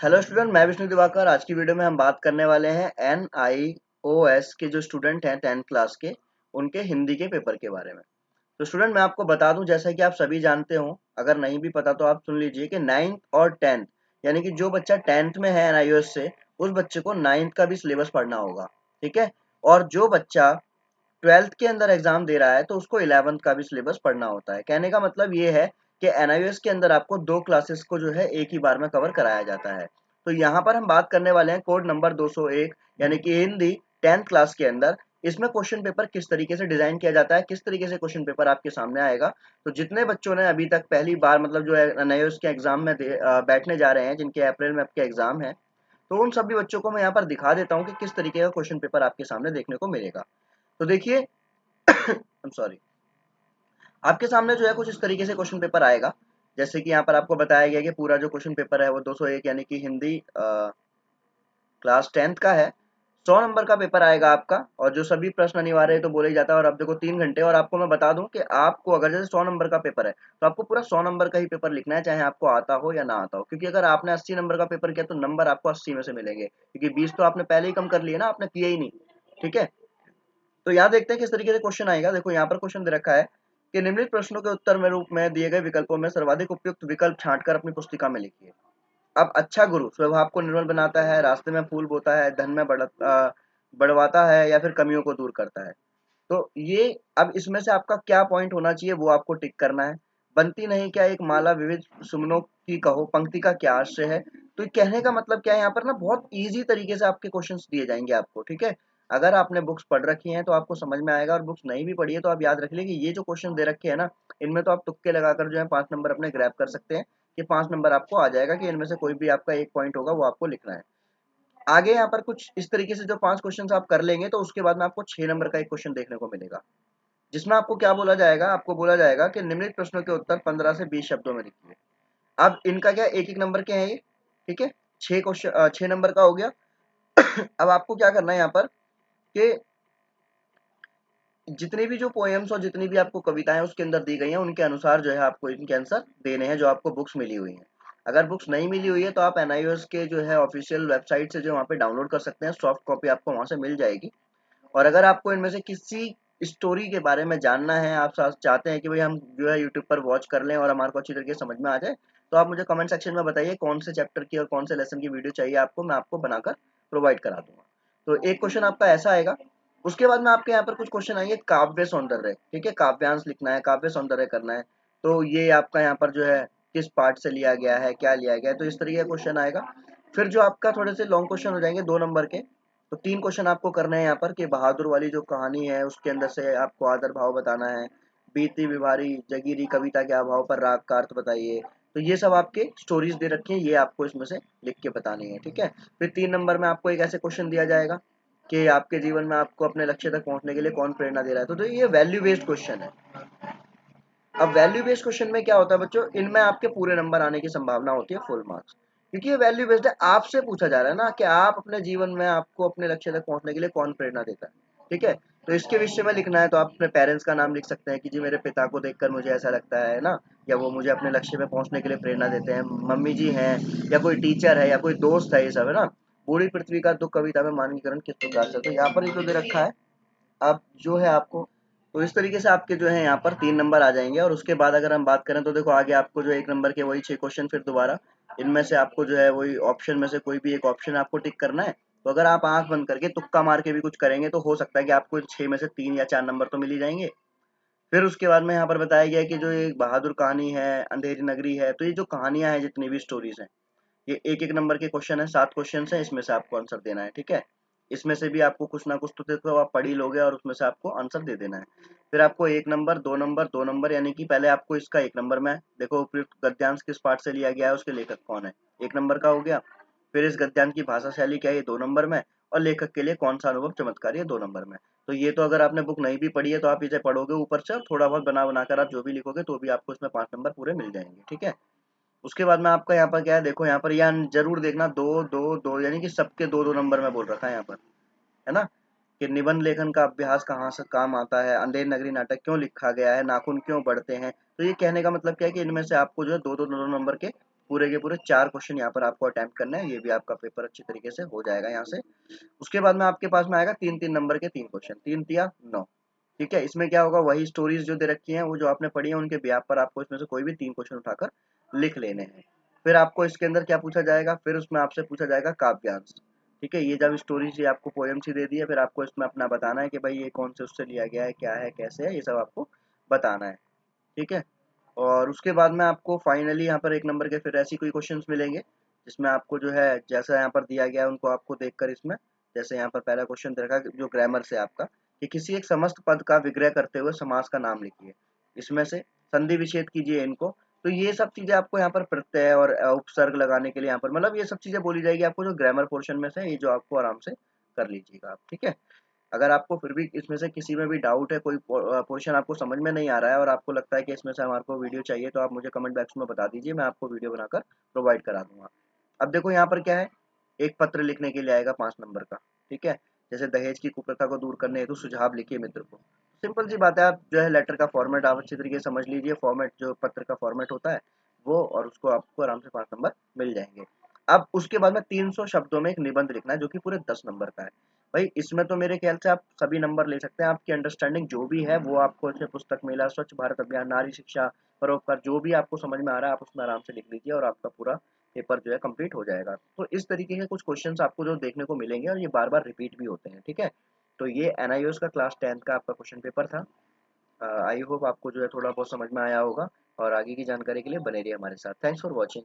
Hello student, मैं विष्णु दिवाकर। आज की वीडियो में हम बात करने वाले हैं NIOS के जो स्टूडेंट हैं 10th क्लास के, उनके हिंदी के पेपर के बारे में। तो स्टूडेंट, मैं आपको बता दूं, जैसा कि आप सभी जानते हो, अगर नहीं भी पता तो आप सुन लीजिए कि 9th और 10th यानी कि जो बच्चा 10th में है NIOS से, उस बच्चे को 9th का भी सिलेबस पढ़ना होगा। ठीक है। और जो बच्चा 12th के अंदर एग्जाम दे रहा है तो उसको 11th का भी सिलेबस पढ़ना होता है। कहने का मतलब ये है कि NIOS के अंदर आपको दो क्लासेस को जो है एक ही बार में कवर कराया जाता है। तो यहाँ पर हम बात करने वाले हैं कोड नंबर 201 यानी कि हिंदी 10th क्लास के अंदर। इसमें क्वेश्चन पेपर किस तरीके से डिजाइन किया जाता है, किस तरीके से क्वेश्चन पेपर आपके सामने आएगा। तो जितने बच्चों ने अभी तक पहली बार मतलब जो है NIOS के एग्जाम में बैठने जा रहे हैं, जिनके अप्रैल में आपके एग्जाम है, तो उन सभी बच्चों को मैं यहाँ पर दिखा देता हूँ कि किस तरीके का क्वेश्चन पेपर आपके सामने देखने को मिलेगा। तो देखिए, I'm सॉरी, आपके सामने जो है कुछ इस तरीके से क्वेश्चन पेपर आएगा। जैसे कि यहाँ पर आपको बताया गया कि पूरा जो क्वेश्चन पेपर है वो 201 यानी कि हिंदी क्लास 10th का है। 100 नंबर का पेपर आएगा आपका, और जो सभी प्रश्न अनिवार्य है तो बोले ही जाता है। और अब देखो 3 घंटे, और आपको मैं बता दूं कि आपको अगर जैसे 100 नंबर का पेपर है तो आपको पूरा 100 नंबर का ही पेपर लिखना है, चाहे आपको आता हो या ना आता हो। क्योंकि अगर आपने 80 नंबर का पेपर किया तो नंबर आपको 80 में से मिलेंगे, क्योंकि 20 तो आपने पहले ही कम कर लिए ना, आपने किया ही नहीं। ठीक है। तो यहाँ देखते हैं किस तरीके से क्वेश्चन आएगा। देखो यहाँ पर क्वेश्चन दे रखा है कि निम्नलिखित प्रश्नों के उत्तर में रूप में दिए गए विकल्पों में सर्वाधिक उपयुक्त विकल्प छांटकर अपनी पुस्तिका में लिखिए। अब अच्छा गुरु स्वभाव को निर्मल बनाता है, रास्ते में फूल बोता है, धन में बढ़वाता है, या फिर कमियों को दूर करता है। तो ये, अब इसमें से आपका क्या पॉइंट होना चाहिए वो आपको टिक करना है। बनती नहीं क्या एक माला विविध सुमनों की, कहो पंक्ति का क्या आशय है। तो ये कहने का मतलब क्या है, यहाँ पर ना बहुत इजी तरीके से आपके क्वेश्चंस दिए जाएंगे आपको। ठीक है। अगर आपने बुक्स पढ़ रखी हैं तो आपको समझ में आएगा, और बुक्स नहीं भी पढ़ी है तो आप याद रख लीजिए कि ये जो क्वेश्चन दे रखे हैं ना, इनमें तो आप तुक्के लगाकर जो है 5 नंबर अपने ग्रैब कर सकते हैं, कि 5 नंबर आपको आ जाएगा, कि इनमें से कोई भी आपका एक पॉइंट होगा वो आपको लिखना है। आगे यहाँ पर कुछ इस तरीके से जो 5 क्वेश्चन आप कर लेंगे तो उसके बाद में आपको 6 नंबर का एक क्वेश्चन देखने को मिलेगा, जिसमें आपको क्या बोला जाएगा, आपको बोला जाएगा कि निम्नलिखित प्रश्नों के उत्तर 15 से 20 शब्दों में लिखिए। अब इनका क्या, एक एक नंबर के हैं ये। ठीक है। 6 क्वेश्चन, 6 नंबर का हो गया। अब आपको क्या करना है यहाँ पर कि जितनी भी जो पोएम्स और जितनी भी आपको कविताएं उसके अंदर दी गई हैं, उनके अनुसार जो है आपको इनके आंसर देने हैं, जो आपको बुक्स मिली हुई हैं। अगर बुक्स नहीं मिली हुई है तो आप NIOS के जो है ऑफिशियल वेबसाइट से जो वहाँ पे डाउनलोड कर सकते हैं, सॉफ्ट कॉपी आपको वहाँ से मिल जाएगी। और अगर आपको इनमें से किसी स्टोरी के बारे में जानना है, आप चाहते हैं कि भाई हम जो है यूट्यूब पर वॉच कर लें और हमारे को अच्छी तरीके से समझ में आ जाए, तो आप मुझे कमेंट सेक्शन में बताइए कौन से चैप्टर की और कौन से लेसन की वीडियो चाहिए आपको, मैं आपको बनाकर प्रोवाइड करा दूंगा। तो एक क्वेश्चन आपका ऐसा आएगा। उसके बाद में आपके यहाँ पर कुछ क्वेश्चन आएंगे काव्य सौंदर्य। ठीक है। काव्यांश लिखना है, काव्य सौंदर्य करना है। तो ये आपका यहाँ पर जो है किस पार्ट से लिया गया है, क्या लिया गया है, तो इस तरीके का क्वेश्चन आएगा। फिर जो आपका थोड़े से लॉन्ग क्वेश्चन हो जाएंगे 2 नंबर के। तो 3 क्वेश्चन आपको करने हैं यहाँ पर, कि बहादुर वाली जो कहानी है उसके अंदर से आपको आदर भाव बताना है। बीती बिवारी जगीरी कविता के अभाव पर राग का अर्थ बताइए। तो ये सब आपके स्टोरीज दे रखी हैं, ये आपको इसमें से लिख के बतानी है। ठीक है। फिर 3 नंबर में आपको एक ऐसे क्वेश्चन दिया जाएगा कि आपके जीवन में आपको अपने लक्ष्य तक पहुंचने के लिए कौन प्रेरणा दे रहा है। तो ये वैल्यू बेस्ड क्वेश्चन है। अब वैल्यू बेस्ड क्वेश्चन में क्या होता है बच्चों, इनमें आपके पूरे नंबर आने की संभावना होती है, फुल मार्क्स। क्योंकि ये वैल्यू बेस्ड है, आपसे पूछा जा रहा है ना कि आप अपने जीवन में आपको अपने लक्ष्य तक पहुंचने के लिए कौन प्रेरणा देता है। ठीक है। तो इसके विषय में लिखना है तो आप अपने पेरेंट्स का नाम लिख सकते हैं कि जी मेरे पिता को देखकर मुझे ऐसा लगता है ना, या वो मुझे अपने लक्ष्य पे पहुंचने के लिए प्रेरणा देते हैं। मम्मी जी हैं, या कोई टीचर है, या कोई दोस्त है, ये सब है ना। बूढ़ी पृथ्वी का दुख कविता में मानकीकरण किस प्रकार से, तो यहाँ पर ये तो दे रखा है। अब जो है आपको, तो इस तरीके से आपके जो है यहाँ पर 3 नंबर आ जाएंगे। और उसके बाद अगर हम बात करें तो देखो आगे आपको जो 1 नंबर के वही 6 क्वेश्चन, फिर दोबारा इनमें से आपको जो है वही ऑप्शन में से कोई भी एक ऑप्शन आपको टिक करना है। तो अगर आप आंख बंद करके तुक्का मार के भी कुछ करेंगे तो हो सकता है कि आपको 6 में से 3 या 4 नंबर तो मिल ही जाएंगे। फिर उसके बाद में यहाँ पर बताया गया है कि जो एक बहादुर कहानी है, अंधेरी नगरी है, तो ये जो कहानियां हैं, जितनी भी स्टोरीज हैं, ये एक एक नंबर के क्वेश्चन है, 7 क्वेश्चन है, इसमें से आपको आंसर देना है। ठीक है। इसमें से भी आपको कुछ ना कुछ तो देखो आप पढ़ ही लोगे, और उसमें से आपको आंसर दे देना है। फिर आपको 1 नंबर, 2 नंबर, 2 नंबर, यानी कि पहले आपको इसका 1 नंबर में देखो उपयुक्त गद्यांश किस पाठ से लिया गया है, उसके लेखक कौन है, 1 नंबर का हो गया। फिर इस गद्यांश की भाषा शैली क्या है, ये 2 नंबर में। और लेखक के लिए कौन सा अनुभव चमत्कारी है, 2 नंबर में। तो ये तो अगर आपने बुक नहीं भी पढ़ी है तो आप इसे पढ़ोगे ऊपर से, और थोड़ा बहुत बना बनाकर आप जो भी लिखोगे तो भी आपको इसमें 5 नंबर पूरे मिल जाएंगे। ठीक है। उसके बाद में आपका यहाँ पर क्या है, देखो यहाँ पर यहाँ जरूर देखना, 2 2 2 यानी कि सबके 2 2 नंबर में बोल रखा है यहाँ पर, है ना। कि निबंध लेखन का अभ्यास कहाँ से काम आता है, अंधेर नगरी नाटक क्यों लिखा गया है, नाखून क्यों बढ़ते हैं। तो ये कहने का मतलब क्या है कि इनमें से आपको जो है 2 2 2 नंबर के पूरे के पूरे 4 क्वेश्चन यहाँ पर आपको अटेम्प्ट करना है, ये भी आपका पेपर अच्छी तरीके से हो जाएगा यहाँ से। उसके बाद में आपके पास में आएगा 3-3 नंबर के 3 क्वेश्चन, 3 तिया 9। ठीक है, इसमें क्या होगा, वही स्टोरीज जो दे रखी हैं वो जो आपने पढ़ी है उनके बिहाफ पर आपको इसमें से कोई भी 3 क्वेश्चन उठाकर लिख लेने हैं। फिर आपको इसके अंदर क्या पूछा जाएगा, फिर उसमें आपसे पूछा जाएगा काव्यांश। ठीक है, ये जब स्टोरीज ये आपको पोएम्स ही दे दी है, फिर आपको इसमें अपना बताना है कि भाई ये कौन से उससे लिया गया है, क्या है, कैसे है, ये सब आपको बताना है। ठीक है, और उसके बाद में आपको फाइनली यहाँ पर 1 नंबर के फिर ऐसी कोई क्वेश्चंस मिलेंगे जिसमें आपको जो है जैसा यहाँ पर दिया गया है उनको आपको देखकर इसमें, जैसे यहाँ पर पहला क्वेश्चन दे रखा है जो ग्रामर से आपका, कि किसी एक समस्त पद का विग्रह करते हुए समास का नाम लिखिए, इसमें से संधि विच्छेद कीजिए इनको। तो ये सब चीजें आपको यहाँ पर प्रत्यय और उपसर्ग लगाने के लिए यहाँ पर मतलब ये सब चीजें बोली जाएगी आपको जो ग्रामर पोर्शन में से, ये जो आपको आराम से कर लीजिएगा आप। ठीक है, अगर आपको फिर भी इसमें से किसी में भी डाउट है, कोई पोर्शन आपको समझ में नहीं आ रहा है और आपको लगता है कि इसमें से हमारे को वीडियो चाहिए, तो आप मुझे कमेंट बॉक्स में बता दीजिए, मैं आपको वीडियो बनाकर प्रोवाइड करा दूंगा। अब देखो यहाँ पर क्या है, एक पत्र लिखने के लिए आएगा 5 नंबर का। ठीक है, जैसे दहेज की कुप्रथा को दूर करने हेतु सुझाव लिखिए मित्र को। सिंपल सी बात है, आप जो है लेटर का फॉर्मेट आप अच्छी तरीके से समझ लीजिए, फॉर्मेट जो पत्र का फॉर्मेट होता है वो, और उसको आपको आराम से 5 नंबर मिल जाएंगे। अब उसके बाद में 300 शब्दों में एक निबंध लिखना है जो कि पूरे 10 नंबर का है। भाई इसमें तो मेरे ख्याल से आप सभी नंबर ले सकते हैं, आपकी अंडरस्टैंडिंग जो भी है वो आपको इसमें पुस्तक मेला, स्वच्छ भारत अभियान, नारी शिक्षा, परोपकार, जो भी आपको समझ में आ रहा है आप उसमें आराम से लिख लीजिए और आपका पूरा पेपर जो है कंप्लीट हो जाएगा। तो इस तरीके के कुछ क्वेश्चंस आपको जो देखने को मिलेंगे और ये बार बार रिपीट भी होते हैं। ठीक है, तो ये एनआईओएस का क्लास 10 का आपका क्वेश्चन पेपर था। आई होप आपको जो है थोड़ा बहुत समझ में आया होगा, और आगे की जानकारी के लिए बने रहिए हमारे साथ। Thanks for watching.